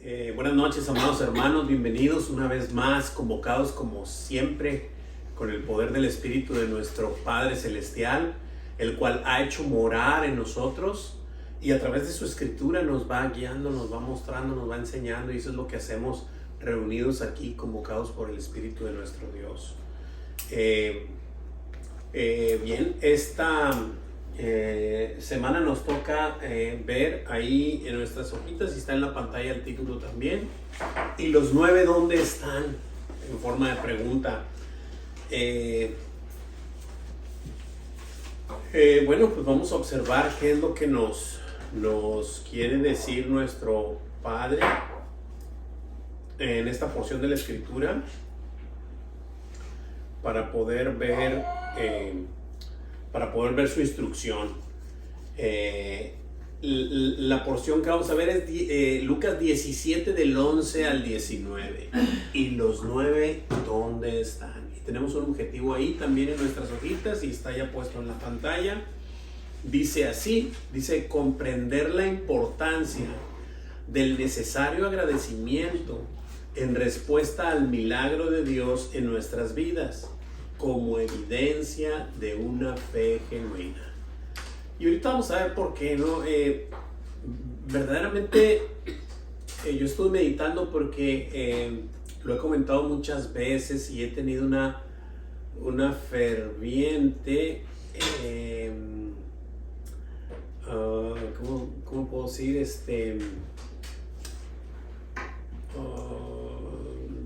Buenas noches, amados hermanos, bienvenidos una vez más, convocados como siempre con el poder del Espíritu de nuestro Padre Celestial, el cual ha hecho morar en nosotros y a través de su Escritura nos va guiando, nos va mostrando, nos va enseñando, y eso es lo que hacemos reunidos aquí, convocados por el Espíritu de nuestro Dios. Bien, esta semana nos toca ver ahí en nuestras hojitas, y está en la pantalla el título también, y los 9 ¿dónde están? En forma de pregunta. Bueno, pues vamos a observar qué es lo que nos quiere decir nuestro Padre en esta porción de la Escritura para poder ver su instrucción. La porción que vamos a ver es Lucas 17 del 11 al 19. Y los 9 ¿dónde están? Y tenemos un objetivo ahí también en nuestras hojitas y está ya puesto en la pantalla. Dice así, dice: comprender la importancia del necesario agradecimiento en respuesta al milagro de Dios en nuestras vidas, como evidencia de una fe genuina. Y ahorita vamos a ver por qué, ¿no? Verdaderamente yo estuve meditando porque lo he comentado muchas veces y he tenido una ferviente ¿cómo puedo decir?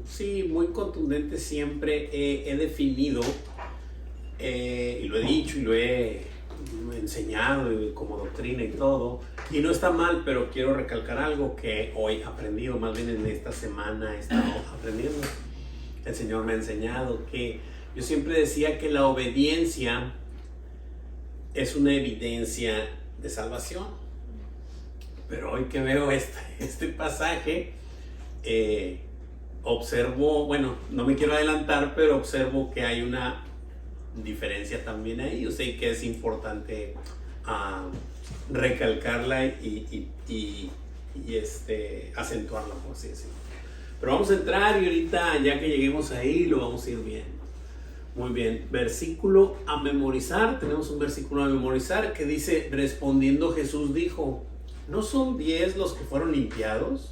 Sí, muy contundente siempre he definido, y lo he dicho y lo he enseñado como doctrina y todo, y no está mal, pero quiero recalcar algo que hoy he aprendido, más bien en esta semana he estado aprendiendo. El Señor me ha enseñado que yo siempre decía que la obediencia es una evidencia de salvación, pero hoy que veo este pasaje, observo, bueno, no me quiero adelantar, pero observo que hay una diferencia también ahí. Yo sé que es importante recalcarla y acentuarla, por así decirlo. Pero vamos a entrar y ahorita, ya que lleguemos ahí, lo vamos a ir viendo. Muy bien, versículo a memorizar. Tenemos un versículo a memorizar que dice: respondiendo Jesús dijo, ¿no son 10 los que fueron limpiados?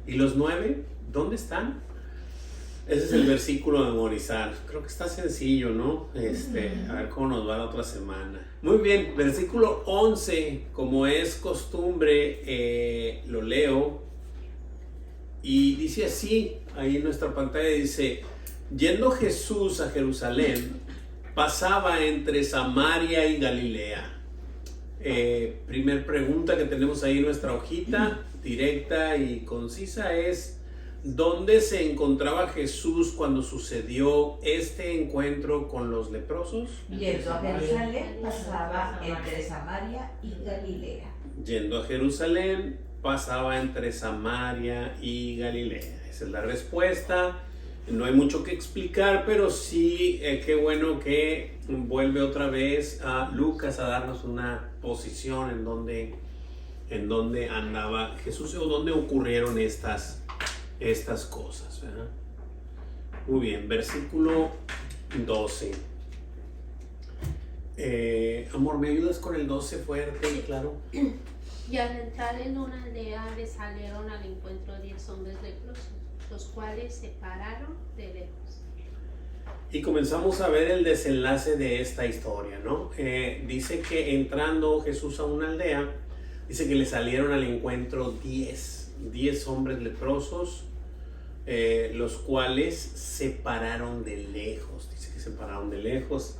¿Y los 9 dónde están? Ese es el versículo a memorizar. Creo que está sencillo, ¿no? A ver cómo nos va la otra semana. Muy bien, versículo 11, como es costumbre, lo leo. Y dice así, ahí en nuestra pantalla dice: yendo Jesús a Jerusalén, pasaba entre Samaria y Galilea. Primer pregunta que tenemos ahí en nuestra hojita, directa y concisa, es: ¿dónde se encontraba Jesús cuando sucedió este encuentro con los leprosos? Yendo a Jerusalén, pasaba entre Samaria y Galilea. Yendo a Jerusalén, pasaba entre Samaria y Galilea. Esa es la respuesta. No hay mucho que explicar, pero sí, qué bueno que vuelve otra vez a Lucas a darnos una posición en donde andaba Jesús o donde ocurrieron estas cosas, ¿verdad? Muy bien, versículo 12. Amor, ¿me ayudas con el 12 fuerte y claro? Y al entrar en una aldea le salieron al encuentro 10 hombres leprosos, los cuales se pararon de lejos. Y comenzamos a ver el desenlace de esta historia, ¿no? Dice que entrando Jesús a una aldea, dice que le salieron al encuentro 10 hombres leprosos, los cuales se pararon de lejos. Dice que se pararon de lejos.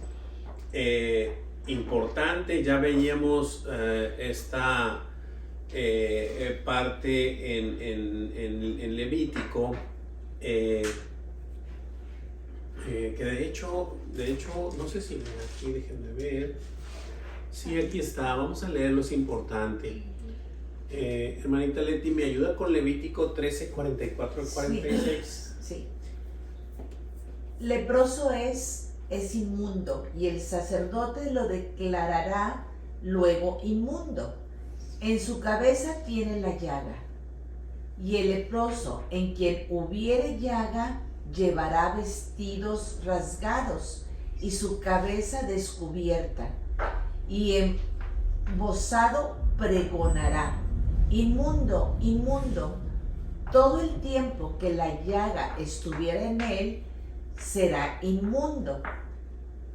Importante, ya veíamos esta parte en Levítico, que de hecho, no sé si aquí, déjenme ver. Sí, aquí está, vamos a leerlo, es importante. Hermanita Leti, ¿me ayuda con Levítico 13, 44 al 46? Sí. Leproso es inmundo, y el sacerdote lo declarará luego inmundo. En su cabeza tiene la llaga, Y el leproso en quien hubiere llaga llevará vestidos rasgados y su cabeza descubierta, y embozado pregonará: inmundo, inmundo. Todo el tiempo que la llaga estuviera en él, será inmundo,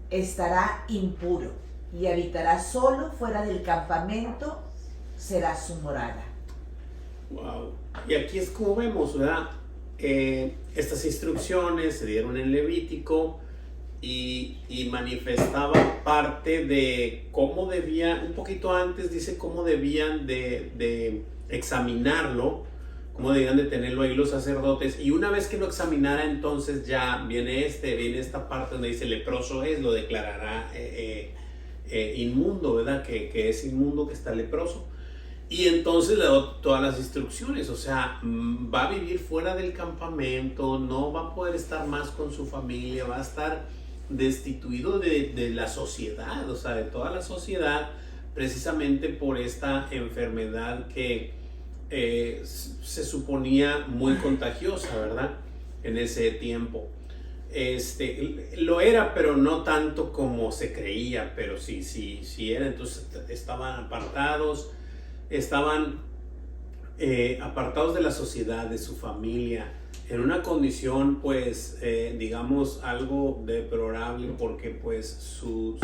estará impuro, y habitará solo fuera del campamento, será su morada. Wow. Y aquí es como vemos, ¿verdad? Estas instrucciones se dieron en Levítico y manifestaba parte de cómo debía, un poquito antes dice cómo debían de examinarlo, cómo debían de tenerlo ahí los sacerdotes, y una vez que lo examinara, entonces ya viene esta parte donde dice leproso es, lo declarará inmundo, ¿verdad? Que es inmundo, que está leproso. Y entonces le doy todas las instrucciones, o sea, va a vivir fuera del campamento, no va a poder estar más con su familia, va a estar destituido de la sociedad, o sea, de toda la sociedad, precisamente por esta enfermedad que se suponía muy contagiosa, ¿verdad? En ese tiempo. Lo era, pero no tanto como se creía, pero sí era. Entonces estaban apartados de la sociedad, de su familia, en una condición pues digamos algo deplorable, porque pues su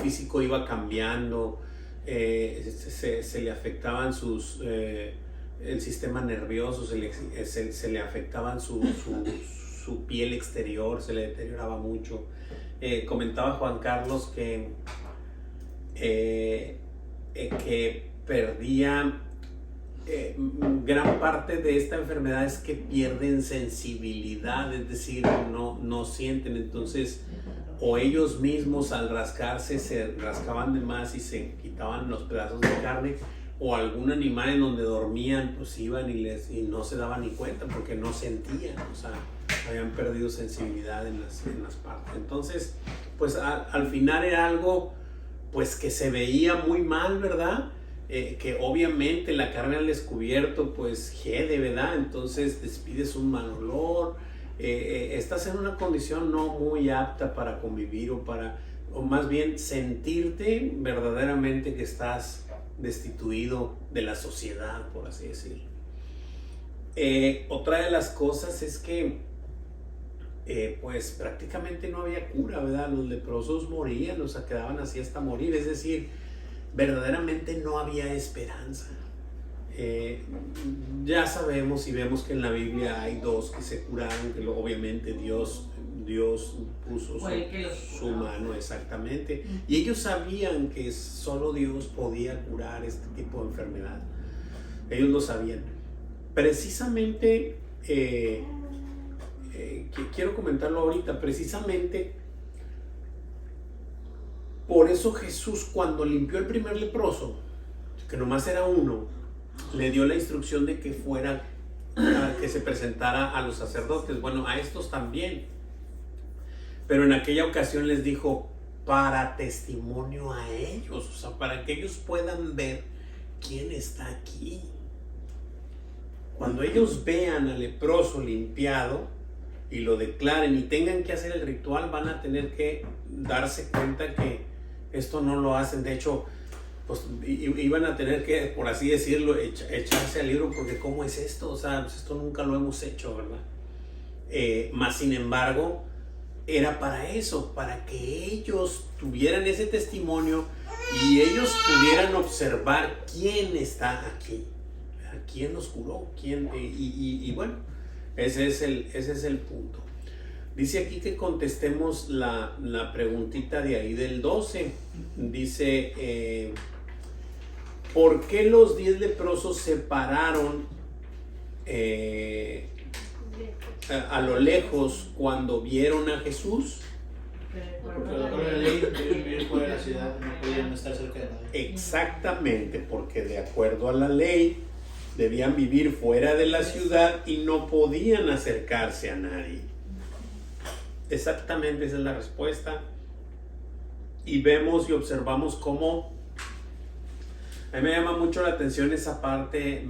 físico iba cambiando, se le afectaban el sistema nervioso, se le afectaban su piel exterior, se le deterioraba mucho. Comentaba Juan Carlos que perdía gran parte de esta enfermedad, es que pierden sensibilidad, es decir, no sienten. Entonces, o ellos mismos al rascarse se rascaban de más y se quitaban los pedazos de carne, o algún animal en donde dormían, pues iban y no se daban ni cuenta porque no sentían, o sea, habían perdido sensibilidad en las partes. Entonces, pues al final era algo pues que se veía muy mal, ¿verdad? Que obviamente la carne al descubierto pues hiede, ¿verdad? Entonces despides un mal olor, estás en una condición no muy apta para convivir, o más bien sentirte verdaderamente que estás destituido de la sociedad, por así decirlo. Otra de las cosas es que pues prácticamente no había cura, ¿verdad? Los leprosos morían, o sea, quedaban así hasta morir, es decir, verdaderamente no había esperanza. Ya sabemos y vemos que en la Biblia hay dos que se curaron, que obviamente Dios puso su mano, exactamente, y ellos sabían que solo Dios podía curar este tipo de enfermedad, ellos lo sabían. Precisamente quiero comentarlo ahorita, precisamente por eso Jesús, cuando limpió el primer leproso, que nomás era uno, le dio la instrucción de que fuera, que se presentara a los sacerdotes, bueno, a estos también, pero en aquella ocasión les dijo para testimonio a ellos, o sea, para que ellos puedan ver quién está aquí. Cuando ellos vean al leproso limpiado y lo declaren y tengan que hacer el ritual, van a tener que darse cuenta que esto no lo hacen. De hecho, pues iban a tener que, por así decirlo, echarse al libro, porque ¿cómo es esto? O sea, pues esto nunca lo hemos hecho, ¿verdad? Más sin embargo, era para eso, para que ellos tuvieran ese testimonio y ellos pudieran observar quién está aquí, quién los curó, y bueno, ese es el punto. Dice aquí que contestemos la preguntita de ahí del 12. Dice, ¿por qué los 10 leprosos se pararon a lo lejos cuando vieron a Jesús? Porque la ley de vivir fuera de la ciudad, no podían estar cerca de nadie. Exactamente, porque de acuerdo a la ley debían vivir fuera de la ciudad y no podían acercarse a nadie. Exactamente, esa es la respuesta. Y vemos y observamos cómo, a mí me llama mucho la atención esa parte,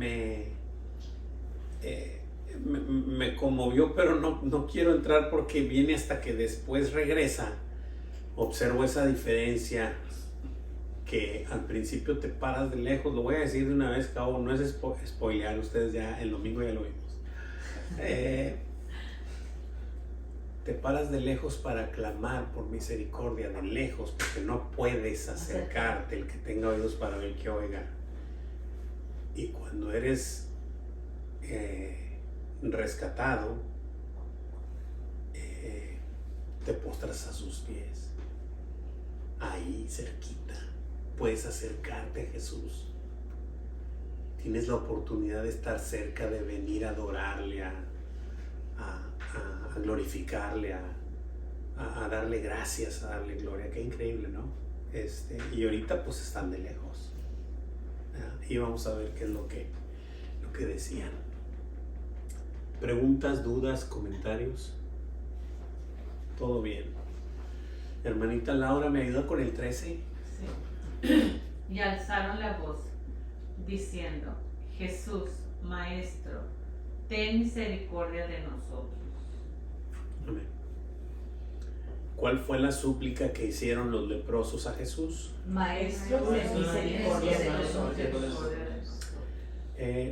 me conmovió, pero no quiero entrar porque viene hasta que después regresa. Observo esa diferencia que al principio te paras de lejos. Lo voy a decir de una vez, cabo, no es spoilear, ustedes ya el domingo ya lo vimos. Te paras de lejos para clamar por misericordia, de lejos, porque no puedes acercarte. El que tenga oídos para ver, que oiga. Y cuando eres rescatado, te postras a sus pies. Ahí cerquita puedes acercarte a Jesús. Tienes la oportunidad de estar cerca, de venir a adorarle, a glorificarle, a darle gracias, a darle gloria. Qué increíble, ¿no? Y ahorita pues están de lejos. Y vamos a ver qué es lo que decían. ¿Preguntas, dudas, comentarios? Todo bien. Hermanita Laura, ¿me ayuda con el 13? Sí. Y alzaron la voz, diciendo: Jesús, Maestro, ten misericordia de nosotros. Amén. ¿Cuál fue la súplica que hicieron los leprosos a Jesús? Maestro, ten misericordia de nosotros.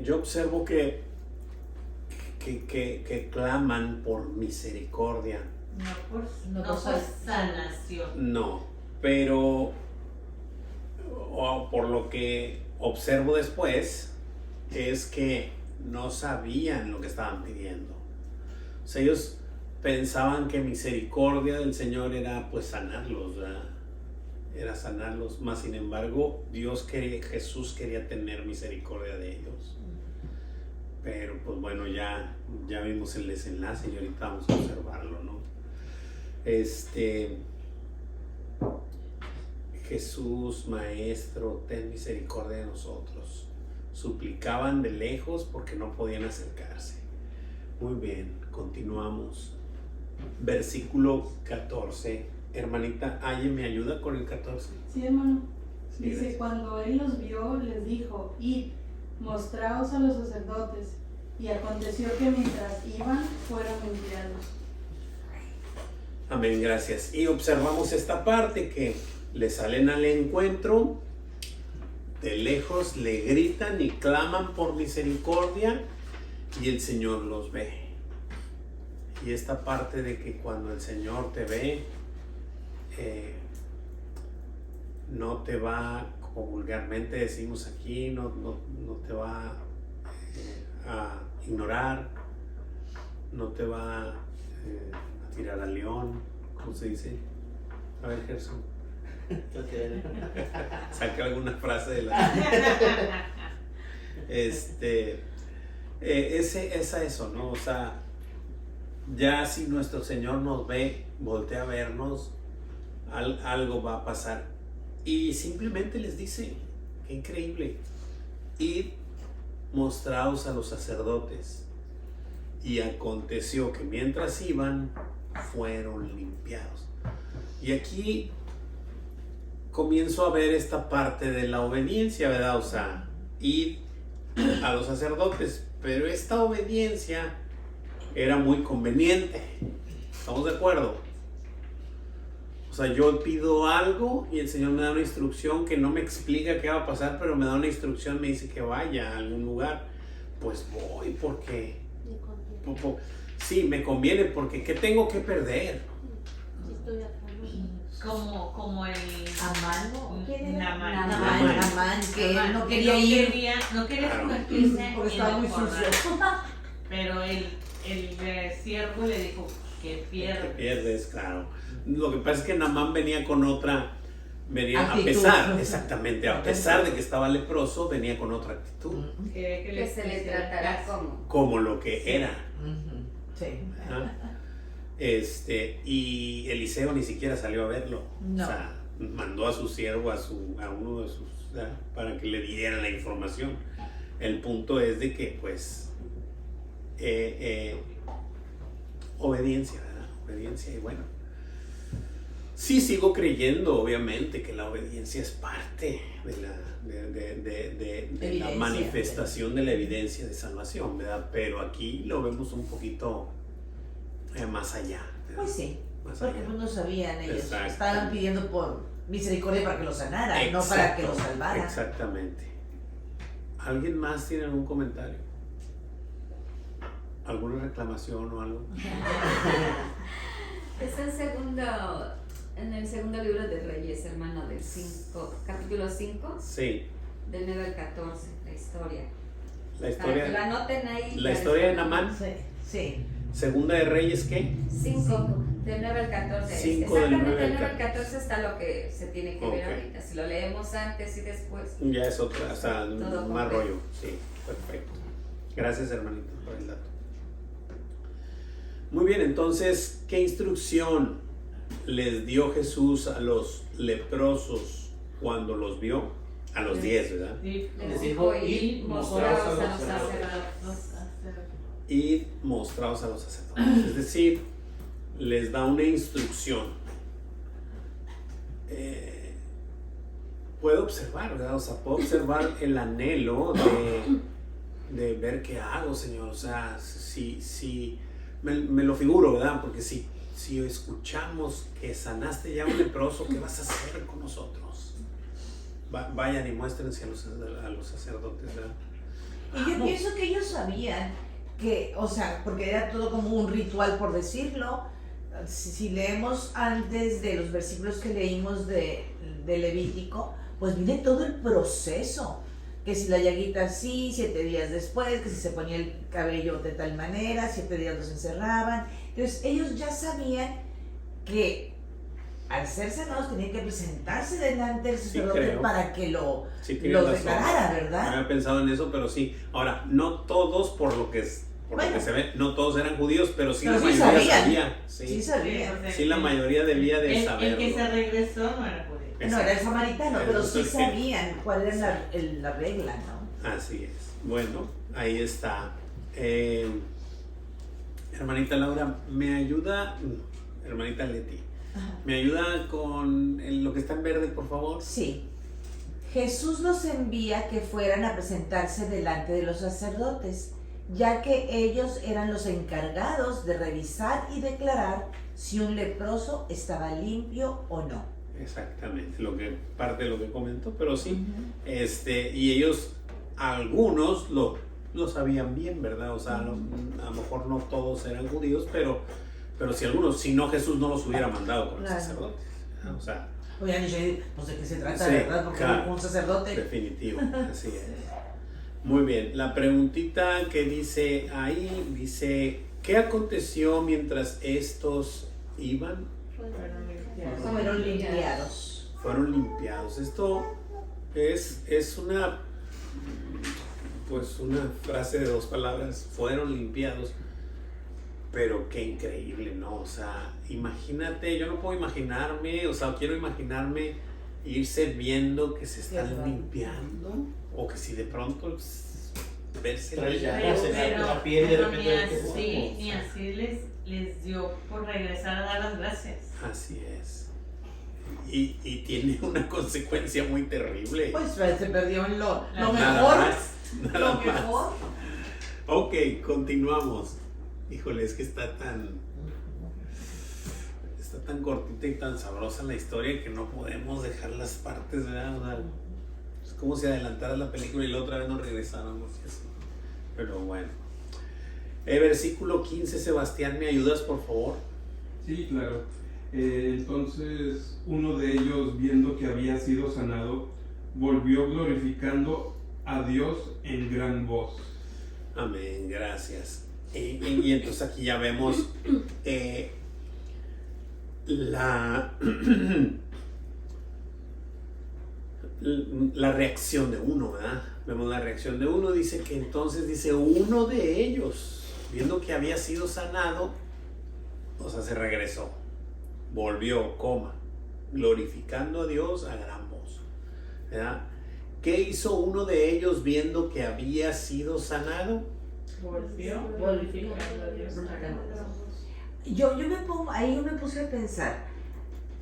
Yo observo que claman por misericordia. No por sanación. No, pero por lo que observo después es que no sabían lo que estaban pidiendo. O sea, ellos pensaban que misericordia del Señor era pues sanarlos, ¿verdad? Era sanarlos, más sin embargo Jesús quería tener misericordia de ellos. Pero pues bueno, ya vimos el desenlace y ahorita vamos a observarlo, ¿no? Jesús, Maestro, ten misericordia de nosotros. Suplicaban de lejos porque no podían acercarse. Muy bien, continuamos. Versículo 14. Hermanita Aye, ¿me ayuda con el 14? Sí, hermano. Sí, Dice, gracias. cuando él los vio, les dijo: id, mostraos a los sacerdotes. Y aconteció que mientras iban, fueron enviados. Amén, gracias. Y observamos esta parte que le salen al encuentro, de lejos le gritan y claman por misericordia y el Señor los ve. Y esta parte de que cuando el Señor te ve, no te va, como vulgarmente decimos aquí, no te va a ignorar, no te va a tirar al león, ¿cómo se dice? A ver, Gerson, saca alguna frase de la... es eso, ¿no? O sea, ya si nuestro Señor nos ve, voltea a vernos, algo va a pasar. Y simplemente les dice, qué increíble, id, mostraos a los sacerdotes. Y aconteció que mientras iban, fueron limpiados. Y aquí comienzo a ver esta parte de la obediencia, ¿verdad? O sea, id a los sacerdotes, pero esta obediencia era muy conveniente. ¿Estamos de acuerdo? O sea, yo pido algo y el Señor me da una instrucción que no me explica qué va a pasar, pero me da una instrucción, me dice que vaya a algún lugar. Pues voy porque... Sí, me conviene porque ¿qué tengo que perder? Estoy acá. Como el Amán, ¿no? ¿Quién era? Naamán. Naamán, que él no quería no ir no quería Claro. sumergirse porque en estaba el muy Jordán. sucio. Pero el siervo le dijo que Que pierdes. pierdes, claro. Lo que pasa es que Naamán venía con otra, venía Actitud. a pesar, exactamente, a pesar de que estaba leproso, venía con otra actitud, Que se le tratará como lo que era. Sí. ¿Ah? Y Eliseo ni siquiera salió a verlo. No. O sea, mandó a su siervo, a uno de sus, ¿verdad? Para que le dieran la información. El punto es de que, pues, obediencia, ¿verdad? Obediencia, y bueno. Sí, sigo creyendo, obviamente, que la obediencia es parte de la Evidencia. manifestación de la evidencia de salvación, ¿verdad? Pero aquí lo vemos un poquito más allá, ¿verdad? Pues sí, Más porque allá. pues no sabían ellos. Exacto. Estaban pidiendo por misericordia para que los sanara, no para que los salvara. Exactamente. ¿Alguien más tiene algún comentario? ¿Alguna reclamación o algo? Es en el segundo libro de Reyes, hermano, del capítulo 5, Sí. del 9 al 14, la historia. La Para que la historia, anoten ahí. la historia de Naamán, Sí, sí. Segunda de Reyes, ¿qué? 5, del 9 al 14. 5 del 9 Exactamente, al del 9 al 14 está lo que se tiene que ver Ok. ahorita. Si lo leemos antes y después. Ya es otra, o sea, Todo más completo. rollo. Sí, perfecto. Gracias, hermanito, por el dato. Muy bien, entonces, ¿qué instrucción les dio Jesús a los leprosos cuando los vio? A los 10, ¿verdad? Sí, Les dijo, dijo, "Y y mostraos mostraos a a los los sacerdotes". sacerdotes. Y mostraos a los sacerdotes. Es decir, les da una instrucción. Puedo observar, ¿verdad? O sea, puedo observar el anhelo de ver qué hago, Señor. O sea, si me lo figuro, ¿verdad? Porque si escuchamos que sanaste ya a un leproso, ¿qué vas a hacer con nosotros? Vayan y muéstrense a los sacerdotes, ¿verdad? Y yo pienso que ellos sabían que, o sea, porque era todo como un ritual, por decirlo. Si leemos antes de los versículos que leímos de Levítico, pues viene todo el proceso. Que si la llaguita así, 7 días después, que si se ponía el cabello de tal manera, 7 días los encerraban. Entonces ellos ya sabían que al ser sanados tenían que presentarse delante del sacerdote creo. para que los tienes razón. declarara, No ¿verdad? había pensado en eso, pero sí. Ahora, no todos, por lo que se ve, no todos eran judíos, pero sí Pero la sí mayoría sabían. sabía. Sí Sí, sabían. sí, la mayoría debía de El saberlo. que se regresó no era judío. No, era el samaritano, pero sí Entonces, sabían cuál era la regla, ¿no? Así es. Bueno, ahí está. Hermanita Laura, ¿me ayuda? Hermanita Leti, ¿me ayuda con lo que está en verde, por favor? Sí. Jesús los envía que fueran a presentarse delante de los sacerdotes, ya que ellos eran los encargados de revisar y declarar si un leproso estaba limpio o no. Exactamente, parte de lo que comentó, pero sí. Y ellos, algunos lo sabían bien, ¿verdad? O sea, a lo mejor no todos eran judíos, pero sí algunos, si no Jesús no los hubiera mandado con los Claro. sacerdotes. O sea, Oigan, y yo, pues de qué se trata, Sí, ¿verdad? Porque claro. un sacerdote. definitivo, así es. Muy bien, la preguntita que dice ahí, dice, ¿qué aconteció mientras estos iban? Fueron limpiados. Fueron limpiados. Esto es una frase de 2 palabras, fueron limpiados, pero qué increíble, ¿no? O sea, imagínate, yo no puedo imaginarme, o sea, quiero imaginarme irse viendo que se están Qué limpiando, o que si de pronto verse Trae la- llagas en la piel y de pero repente ni ves que así, guapo. ni así les dio por regresar a dar las gracias. Así es. Y tiene una consecuencia muy terrible. Pues se perdió en lo Nada mejor. más, nada Lo más. mejor. Ok, continuamos. Híjole, es que está tan cortita y tan sabrosa la historia que no podemos dejar las partes, ¿verdad? O sea, es como si adelantara la película y la otra vez nos regresáramos. Pero bueno. Versículo 15, Sebastián, ¿me ayudas, por favor? Sí, claro. Entonces uno de ellos, viendo que había sido sanado, volvió glorificando a Dios en gran voz. Amén, gracias. Y entonces aquí ya vemos la reacción de uno, ¿verdad? Vemos la reacción de uno, dice que entonces dice uno de ellos, viendo que había sido sanado, o sea, se regresó, volvió, glorificando a Dios a gran voz, ¿verdad? ¿Qué hizo uno de ellos viendo que había sido sanado? Volvió Glorificando a Dios. Yo me pongo, ahí yo me puse a pensar,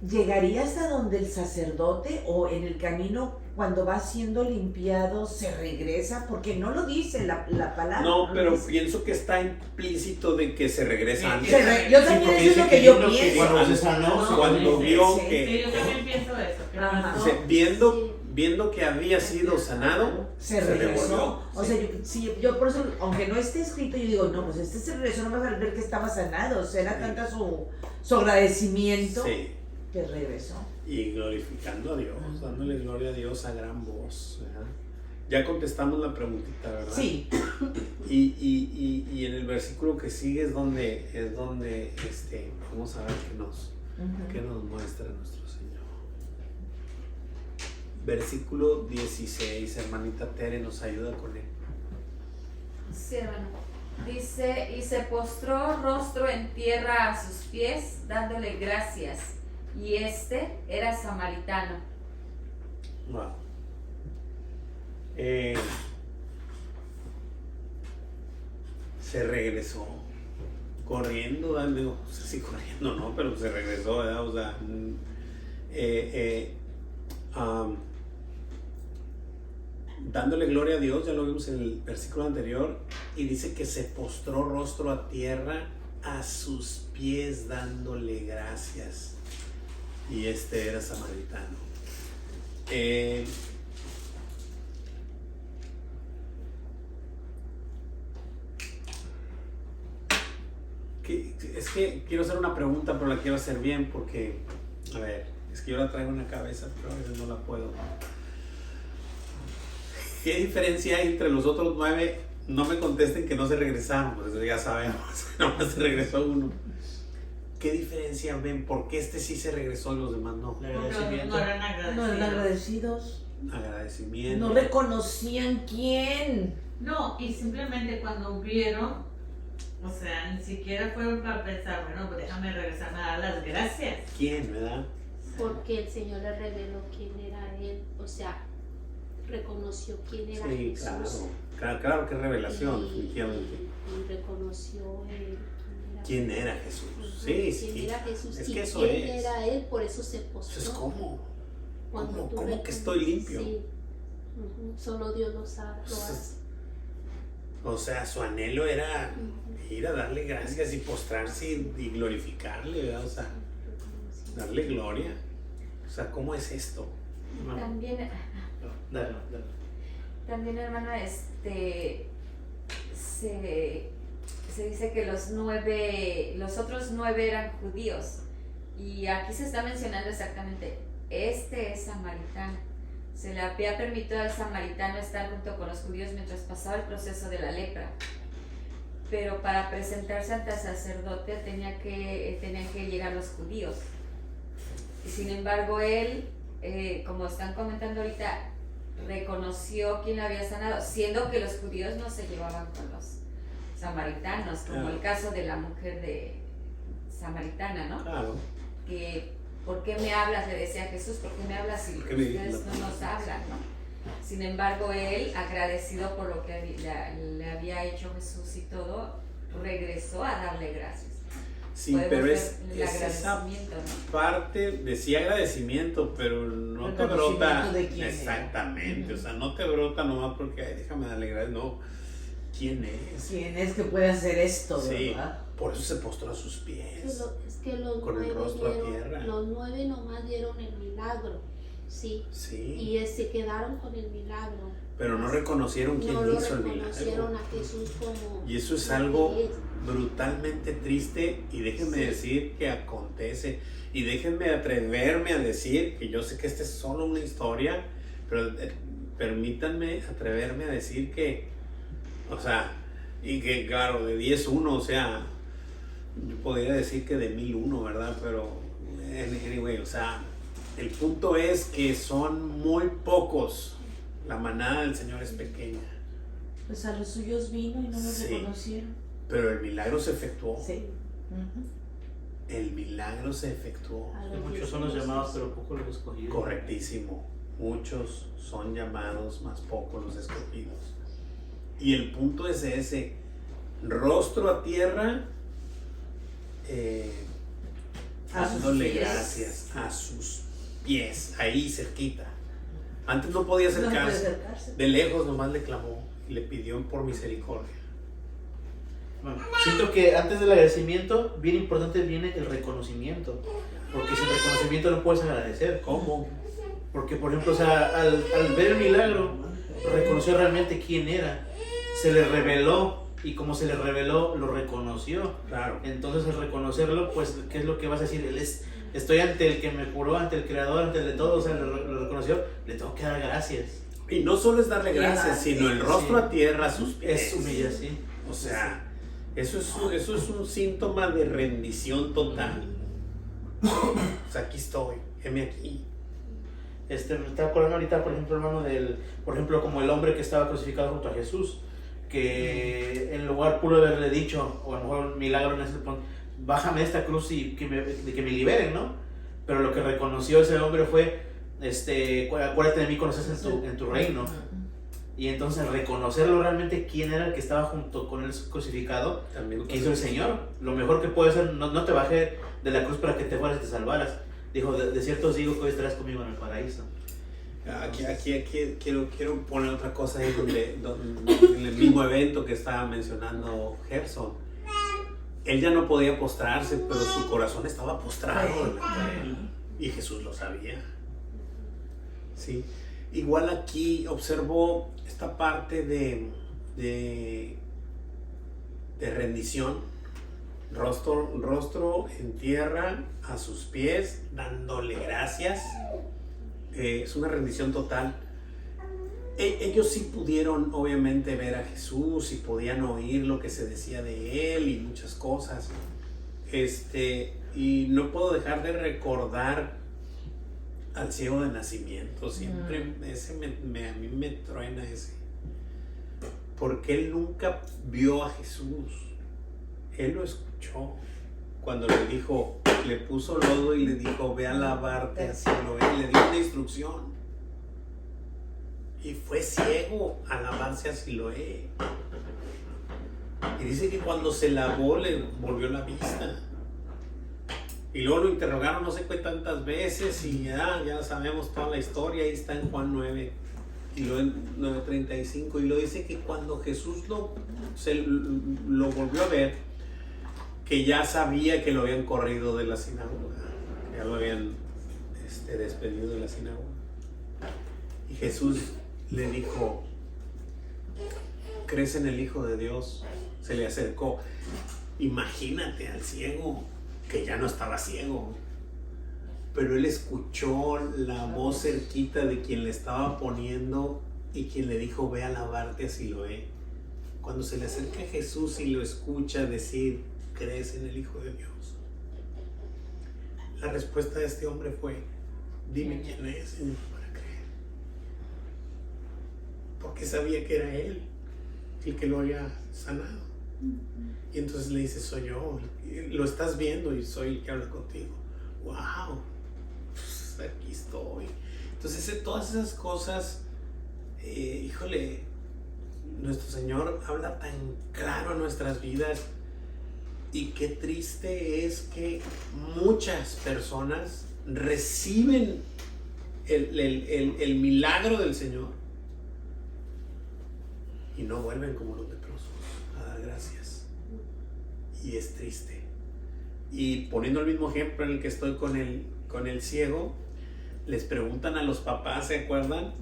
¿llegaría hasta donde el sacerdote o en el camino cuando va siendo limpiado se regresa? Porque no lo dice la palabra. No, lo pero dice. pienso que está implícito de que se regresa antes. Yo también eso es lo que yo pienso. Cuando se sanó, Cuando vio Sí. Sí, que, yo también pienso eso. Que Ajá. no- viendo que había sido sanado, Se devolvió. regresó. O Sí. sea, yo por eso, aunque no esté escrito, yo digo, no, pues se regresó nomás al ver que estaba sanado. O sea, era Sí. tanta su agradecimiento Sí. que regresó. Y glorificando a Dios, dándole gloria a Dios a gran voz. ¿Verdad? Ya contestamos la preguntita, ¿verdad? Sí. Y en el versículo que sigue es donde vamos a ver qué nos muestra nuestro Señor. Versículo 16, hermanita Tere nos ayuda con él. Sí, hermano. Dice, y se postró rostro en tierra a sus pies, dándole gracias. Y era samaritano. Wow. Se regresó corriendo, no sé si corriendo no, pero se regresó, ¿verdad? O sea, dándole gloria a Dios, ya lo vimos en el versículo anterior, y dice que se postró rostro a tierra a sus pies dándole gracias. Y era samaritano. Es que quiero hacer una pregunta, pero la quiero hacer bien porque, a ver, es que yo la traigo en la cabeza, pero a veces no la puedo. ¿Qué diferencia hay entre los otros 9? No me contesten que no se regresaron, pues eso ya sabemos, nomás se regresó uno. ¿Qué diferencia ven? ¿Por qué sí se regresó y los demás no? el Porque agradecimiento. no eran agradecidos. No eran agradecidos. Agradecimiento. No reconocían quién. No, y simplemente cuando vieron, o sea, ni siquiera fueron para pensar, bueno, pues déjame regresar a dar las gracias. ¿Quién, verdad? Porque el Señor le reveló quién era Él, o sea, reconoció quién era Sí, Jesús. claro que es revelación, Y- definitivamente. Y reconoció ¿Quién era Jesús? Ujú, Sí, sí. quién era Jesús Es y que eso quién es. era Él, por eso se postró. Entonces, ¿cómo? Cuando tú ¿Cómo que estoy reconoces, limpio? sí. Ujú, solo Dios lo hace. O sea, su anhelo era Ujú. ir a darle gracias y postrarse y glorificarle, ¿verdad? O sea, darle gloria. O sea, ¿cómo es esto? Hermano? También, Dale. también, hermano, se dice que los otros 9 eran judíos. Y aquí se está mencionando exactamente, es samaritano. Se le había permitido al samaritano estar junto con los judíos mientras pasaba el proceso de la lepra. Pero para presentarse ante el sacerdote tenían que llegar los judíos. Y sin embargo él, como están comentando ahorita, reconoció quién la había sanado, siendo que los judíos no se llevaban con los samaritanos, como el caso de la mujer samaritana, ¿no? Claro. Que, ¿por qué me hablas? Le decía a Jesús, ¿por qué me hablas si ¿Por qué me ustedes dices la no nos palabra? hablan, ¿no? Sin embargo, él, agradecido por lo que le había hecho Jesús y todo, regresó a darle gracias. Sí, Podemos pero ver es el esa agradecimiento, ¿no? parte de sí agradecimiento, pero no te Reconocimiento brota de quién era. exactamente, o sea, no te brota nomás porque ay, déjame darle gracias, no, ¿quién es? ¿Quién es que puede hacer esto, Sí, verdad? por eso se postró a sus pies. Es que los Con el 9 rostro a tierra. los 9 nomás dieron el milagro, sí, Sí, y se quedaron con el milagro. pero no reconocieron quién No lo hizo el reconocieron milagro. a Jesús como. Y eso es lo algo que es. brutalmente triste y déjenme Sí. decir que acontece y déjenme atreverme a decir que yo sé que esta es solo una historia, pero permítanme atreverme a decir que, o sea, y que claro, de 10 1, o sea, yo podría decir que de 1001, ¿verdad? Pero, anyway, o sea, el punto es que son muy pocos. La manada del Señor es pequeña, Pues a los suyos vino y no los Sí. reconocieron. pero el milagro se efectuó. Sí. Ujú. El milagro se efectuó. A los Muchos son los 10 llamados, pero pocos los escogidos. Correctísimo. Muchos son llamados, más pocos los escogidos. Y el punto es ese. Rostro a tierra, A sus dándole pies. gracias a sus pies, ahí cerquita. Antes no podía No se puede acercarse, acercarse. de lejos nomás le clamó y le pidió por misericordia. Bueno, siento que antes del agradecimiento, bien importante viene el reconocimiento. Porque sin reconocimiento no puedes agradecer. ¿Cómo? Porque, por ejemplo, o sea, al ver el milagro, reconoció realmente quién era. Se le reveló, y como se le reveló, lo reconoció. Claro. Entonces, al reconocerlo, pues, ¿qué es lo que vas a decir? Estoy ante el que me curó, ante el creador, ante el de todo, o sea, lo reconoció, le tengo que dar gracias. Y no solo es darle gracias, sino el rostro Sí. a tierra, a sus pies. Es humillación. O sea, eso es un síntoma de rendición total. O sea, aquí estoy, heme aquí. Me estaba acordando ahorita, por ejemplo, hermano, por ejemplo, como el hombre que estaba crucificado junto a Jesús, que en lugar pudo haberle dicho, o a lo mejor un milagro en ese punto, bájame esta cruz y que me liberen, ¿no? Pero lo que reconoció ese hombre fue, acuérdate de mí cuando estés en tu reino. Y entonces reconocerlo realmente quién era el que estaba junto con él crucificado, También que hizo el Señor. Lo mejor que puede hacer, no te bajé de la cruz para que te fueras y te salvaras. Dijo, de cierto os digo que hoy estarás conmigo en el paraíso. Aquí quiero poner otra cosa ahí donde en el mismo evento que estaba mencionando Gerson. Él ya no podía postrarse, pero su corazón estaba postrado delante de él. Y Jesús lo sabía. ¿Sí? Igual aquí observo esta parte de rendición. Rostro en tierra, a sus pies, dándole gracias. Es una rendición total. Ellos sí pudieron obviamente ver a Jesús y podían oír lo que se decía de él y muchas cosas. Y no puedo dejar de recordar al ciego de nacimiento. Siempre ese a mí me truena ese. Porque él nunca vio a Jesús. Él lo escuchó cuando le puso lodo y le dijo, ve a lavarte así lo ve, le dio una instrucción. Y fue ciego a lavarse a Siloé. Y dice que cuando se lavó le volvió la vista. Y luego lo interrogaron no sé qué tantas veces y ya sabemos toda la historia, ahí está en Juan 9 y luego en 9:35 y lo dice que cuando Jesús lo volvió a ver, que ya sabía que lo habían corrido de la sinagoga, ya lo habían despedido de la sinagoga. Y Jesús le dijo, ¿crees en el Hijo de Dios? Se le acercó. Imagínate al ciego, que ya no estaba ciego, pero él escuchó la voz cerquita de quien le estaba poniendo y quien le dijo, ve a lavarte a Siloé. Cuando se le acerca a Jesús y lo escucha decir, ¿crees en el Hijo de Dios? La respuesta de este hombre fue, dime quién es, Señor, para creer. Porque sabía que era él el que lo había sanado. Y entonces le dice, soy yo, lo estás viendo y soy el que habla contigo. ¡Wow! Pues aquí estoy. Entonces, todas esas cosas, híjole, nuestro Señor habla tan claro en nuestras vidas. Y qué triste es que muchas personas reciben el milagro del Señor y no vuelven como los leprosos a dar gracias. Y es triste. Y poniendo el mismo ejemplo en el que estoy con el ciego, les preguntan a los papás, ¿se acuerdan?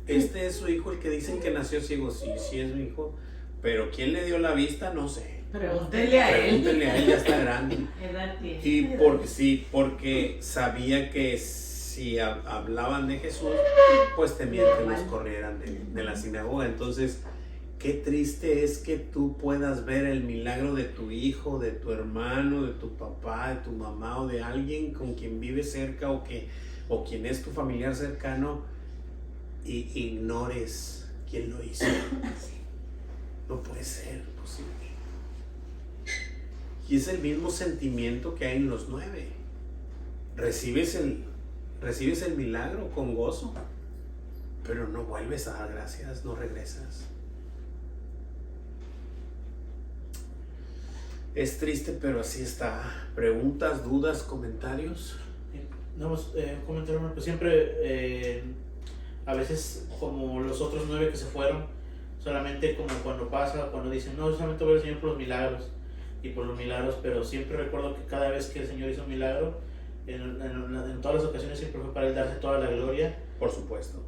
Este es su hijo, el que dicen que nació ciego. Sí, sí es mi hijo, pero ¿quién le dio la vista? No sé. Pregúntenle a él. Pregúntenle a él, ya está grande. Edad tiene. Y porque sabía que si hablaban de Jesús, pues temían que los corrieran de la sinagoga. Entonces, qué triste es que tú puedas ver el milagro de tu hijo, de tu hermano, de tu papá, de tu mamá o de alguien con quien vives cerca o quien es tu familiar cercano y ignores quién lo hizo. No puede ser posible. Y es el mismo sentimiento que hay en los 9. Recibes el milagro con gozo, pero no vuelves a dar gracias, no regresas. Es triste, pero así está. ¿Preguntas, dudas, comentarios? Vamos, comentar uno, pues siempre, a veces como los otros 9 que se fueron, solamente como cuando dicen, no, solamente voy al Señor por los milagros y por los milagros, pero siempre recuerdo que cada vez que el Señor hizo un milagro, en todas las ocasiones siempre fue para Él darse toda la gloria. Por supuesto.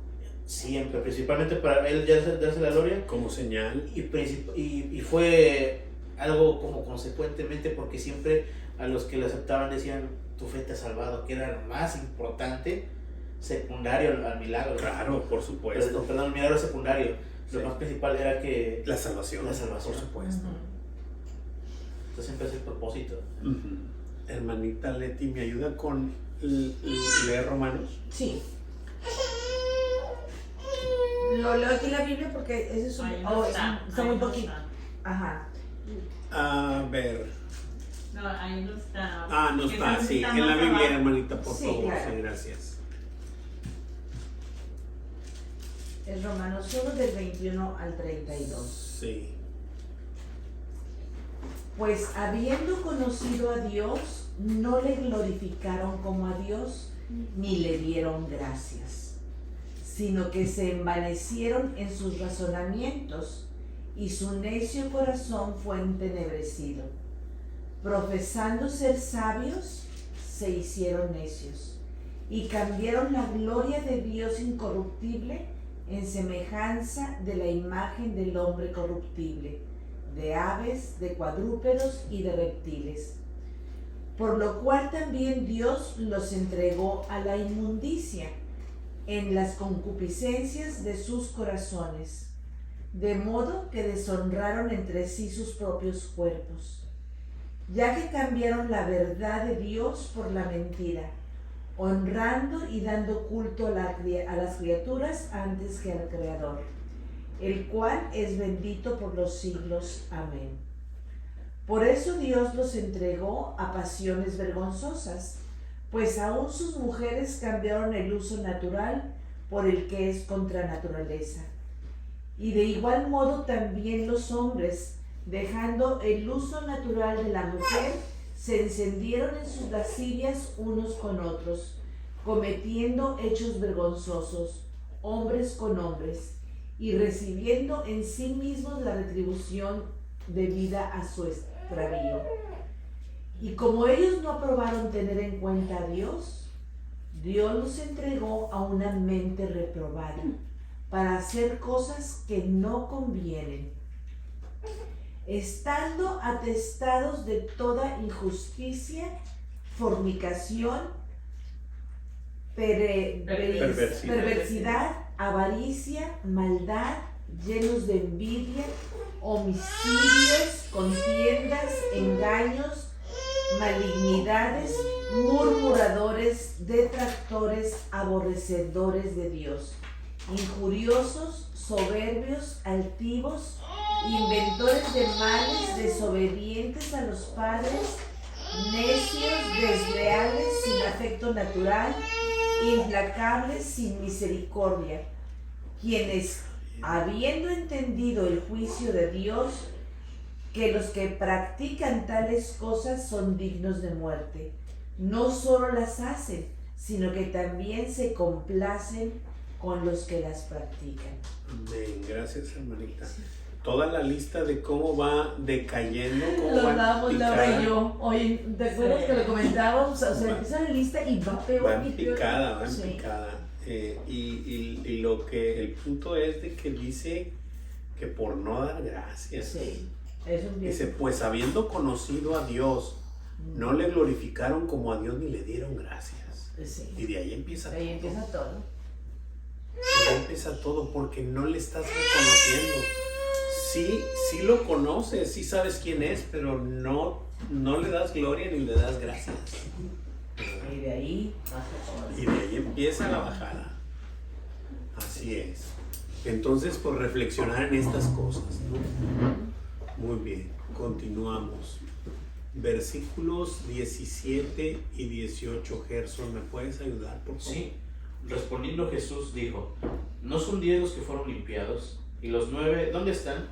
Siempre, principalmente para Él darse la gloria. Como señal. Y fue algo como consecuentemente, porque siempre a los que le aceptaban decían, tu fe te ha salvado, que era lo más importante, secundario al milagro. Claro, por supuesto. Perdón, el milagro secundario. Sí. Lo más principal era que... La salvación. La salvación. Por supuesto. Entonces siempre es el propósito. Hermanita Leti, ¿me ayuda con leer Romanos? Sí. Lo leo aquí en la Biblia porque ese es un... Ahí no está, está ahí muy no poquito. está. Ajá. A ver. No, ahí no está. No está, Quizás sí. está En la más Biblia, abajo. hermanita, por Sí, favor. claro. Sí, gracias. Es Romanos 1 del 21 al 32. Sí. Pues habiendo conocido a Dios, no le glorificaron como a Dios, ni le dieron gracias, sino que se envanecieron en sus razonamientos, y su necio corazón fue entenebrecido. Profesando ser sabios, se hicieron necios, y cambiaron la gloria de Dios incorruptible en semejanza de la imagen del hombre corruptible, de aves, de cuadrúpedos y de reptiles. Por lo cual también Dios los entregó a la inmundicia en las concupiscencias de sus corazones, de modo que deshonraron entre sí sus propios cuerpos, ya que cambiaron la verdad de Dios por la mentira, honrando y dando culto a las criaturas antes que al Creador, el cual es bendito por los siglos. Amén. Por eso Dios los entregó a pasiones vergonzosas, pues aún sus mujeres cambiaron el uso natural por el que es contra naturaleza. Y de igual modo también los hombres, dejando el uso natural de la mujer, se encendieron en sus lascivias unos con otros, cometiendo hechos vergonzosos, hombres con hombres, y recibiendo en sí mismos la retribución debida a su extravío. Y como ellos no aprobaron tener en cuenta a Dios, Dios los entregó a una mente reprobada, para hacer cosas que no convienen, estando atestados de toda injusticia, fornicación, perversidad, avaricia, maldad, llenos de envidia, homicidios, contiendas, engaños, malignidades, murmuradores, detractores, aborrecedores de Dios, injuriosos, soberbios, altivos, inventores de males, desobedientes a los padres, necios, desleales, sin afecto natural, implacables, sin misericordia, quienes, habiendo entendido el juicio de Dios, que los que practican tales cosas son dignos de muerte, no solo las hacen, sino que también se complacen con los que las practican. Amén. Gracias, hermanita. Toda la lista de cómo va decayendo, cómo Lo va hablábamos Laura picada. y yo. Oye, ¿te acuerdas que lo comentábamos? O sea, empieza la lista y va peor. Va en y peor. picada, va en Sí. picada. Y lo que el punto es de que dice que por no dar gracias. Sí, eso Dice, empieza. pues habiendo conocido a Dios, no le glorificaron como a Dios ni le dieron gracias. Sí. Y de ahí empieza Ahí todo. empieza todo. De ahí empieza todo porque no le estás reconociendo. Sí lo conoces, sí sabes quién es, pero no le das gloria ni le das gracias. Y de ahí pasa todo. Y de ahí empieza la bajada. Así es. Entonces, por reflexionar en estas cosas, ¿no? Muy bien, continuamos. Versículos 17 y 18, Gerson, ¿me puedes ayudar, por favor? Sí. Respondiendo Jesús dijo, ¿no son 10 los que fueron limpiados? ¿Y los 9 dónde están?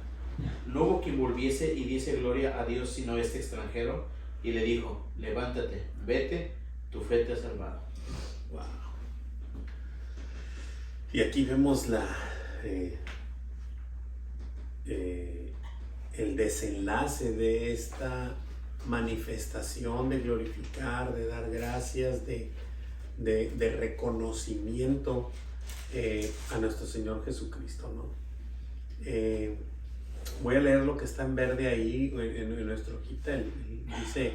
No hubo quien volviese y diese gloria a Dios sino este extranjero, y le dijo: levántate, vete, tu fe te ha salvado. Wow. Y aquí vemos el desenlace de esta manifestación de glorificar, de dar gracias, de reconocimiento a nuestro Señor Jesucristo, ¿no? Voy a leer lo que está en verde ahí en nuestra hojita. Dice: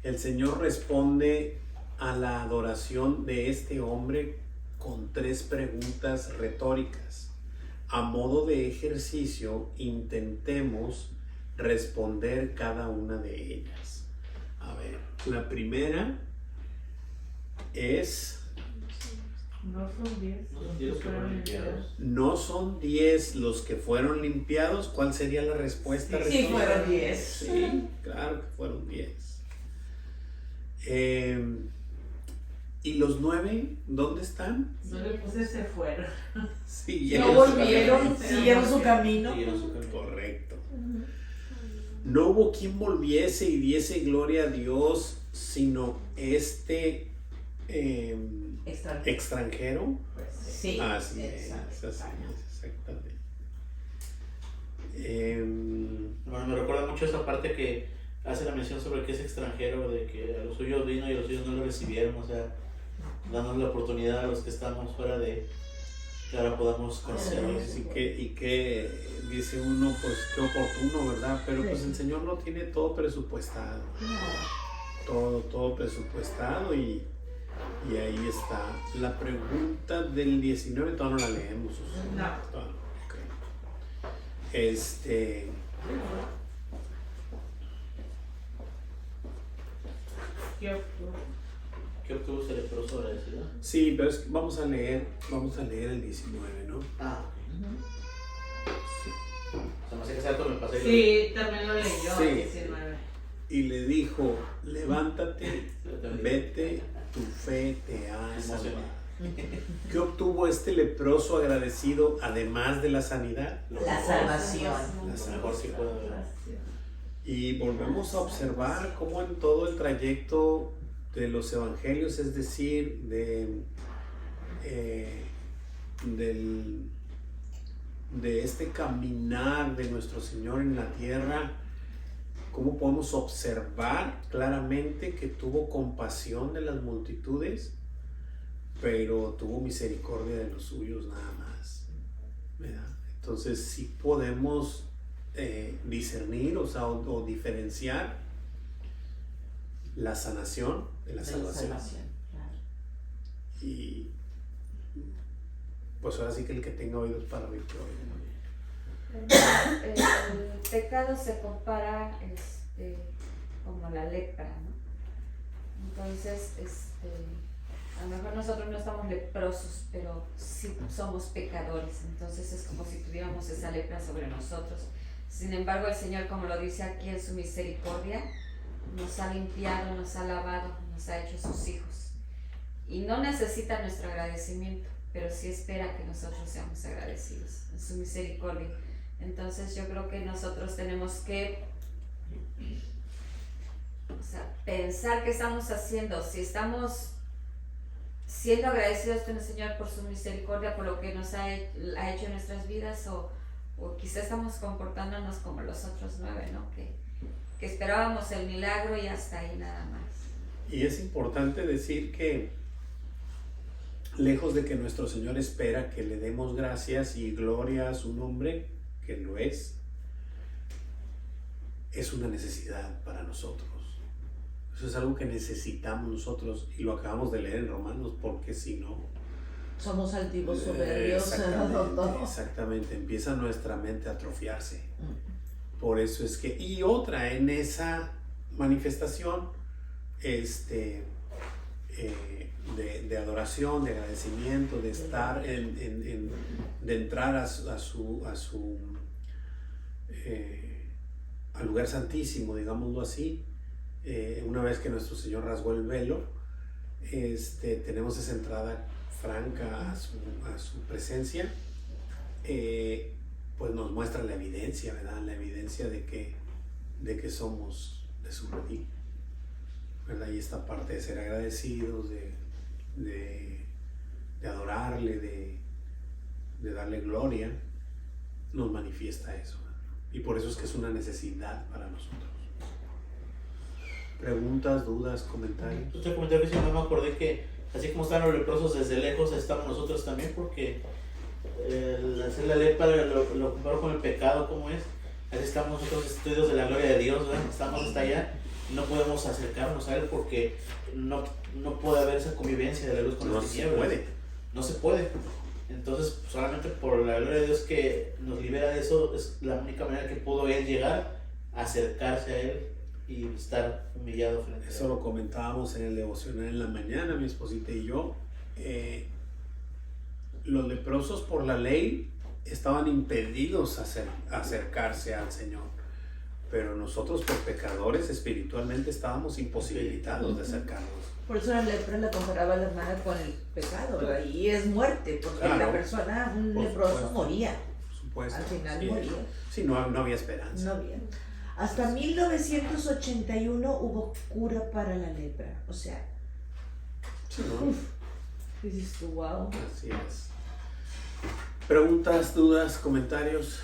el Señor responde a la adoración de este hombre con 3 preguntas retóricas. A modo de ejercicio, intentemos responder cada una de ellas. A ver, la primera es: No son 10. No son 10 los que fueron limpiados. ¿no son 10 los que fueron limpiados? ¿Cuál sería la respuesta? Sí, retórica? fueron 10. Sí, claro que fueron 10. ¿Y los 9 dónde están? No le puse se fueron. Sí, No volvieron, siguieron su camino. Siguieron su camino. Correcto. No hubo quien volviese y diese gloria a Dios, sino este extranjero. Sí. Así es, exacto. así es, exactamente. Bueno, me recuerda mucho esa parte que hace la mención sobre que es extranjero, de que a los suyos vino y a los suyos no lo recibieron, o sea, dándonos la oportunidad a los que estamos fuera de que ahora podamos conocerlos. Y que dice uno, pues qué oportuno, ¿verdad? Pero pues el Señor lo tiene todo presupuestado. Todo presupuestado y ahí está. La pregunta del 19 todavía no la leemos. No. Ok. ¿Qué obtuvo ese leproso agradecido? Sí, pero es que vamos a leer el 19, ¿no? Ah, o sea, más exacto me pasé. Sí, también lo leyó. Sí. 19. Y le dijo: levántate, vete, tu fe te ha Me salvado. emocioné. ¿Qué obtuvo este leproso agradecido además de la sanidad? La salvación. La Lo mejor que puedo ver. Y volvemos a observar cómo en todo el trayecto de los evangelios, es decir, de este caminar de nuestro Señor en la tierra, cómo podemos observar claramente que tuvo compasión de las multitudes, pero tuvo misericordia de los suyos nada más, ¿verdad? Entonces sí podemos discernir, o sea, o diferenciar la sanación de la salvación. Claro. Y pues ahora sí que el que tenga oídos para oír, que oiga. El pecado se compara como la lepra, ¿no? Entonces, a lo mejor nosotros no estamos leprosos, pero sí somos pecadores. Entonces es como si tuviéramos esa lepra sobre nosotros. Sin embargo, el Señor, como lo dice aquí en su misericordia, nos ha limpiado, nos ha lavado, nos ha hecho sus hijos. Y no necesita nuestro agradecimiento, pero sí espera que nosotros seamos agradecidos en su misericordia. Entonces yo creo que nosotros tenemos que pensar qué estamos haciendo, si estamos siendo agradecidos con el Señor por su misericordia, por lo que nos ha hecho en nuestras vidas, o quizá estamos comportándonos como los otros 9, ¿no? Que esperábamos el milagro y hasta ahí nada más. Y es importante decir que lejos de que nuestro Señor espera que le demos gracias y gloria a su nombre, que lo es una necesidad para nosotros. Eso es algo que necesitamos nosotros, y lo acabamos de leer en Romanos, porque si no, Somos altivos, soberbios. exactamente, empieza nuestra mente a atrofiarse. Por eso es que, y otra, en esa manifestación de adoración, de agradecimiento, de estar de entrar al lugar santísimo, digámoslo así, una vez que nuestro Señor rasgó el velo, tenemos esa entrada franca a su presencia, pues nos muestra la evidencia, ¿verdad? La evidencia de que somos de su redil, ¿verdad? Y esta parte de ser agradecidos, de adorarle, de darle gloria, nos manifiesta eso, ¿verdad? Y por eso es que es una necesidad para nosotros. ¿Preguntas, dudas, comentarios? Usted comentó que si no me acordé que así como están los leprosos desde lejos, estamos nosotros también, porque el hacer la lepra lo comparo con el pecado, como es. Así estamos nosotros estudios de la gloria de Dios, ¿verdad? Estamos hasta allá, no podemos acercarnos a Él porque no puede haber esa convivencia de la luz con las tinieblas. No se puede. Entonces, solamente por la gloria de Dios que nos libera de eso, es la única manera que pudo Él llegar a acercarse a Él y estar humillado frente a Él. Eso lo comentábamos en el devocional en la mañana, mi esposita y yo. Los leprosos por la ley estaban impedidos a acercarse al Señor, pero nosotros por pecadores espiritualmente estábamos imposibilitados de acercarnos. Por eso la lepra la comparaba la hermana con el pecado, ¿verdad? Y es muerte, porque Claro. la persona, un Por leproso, supuesto. moría. Por supuesto. Al final Sí. moría. Sí, no había esperanza. No había. Hasta 1981 hubo cura para la lepra. O sea, Sí, ¿no? dices tú, wow. Así es. ¿Preguntas, dudas, comentarios?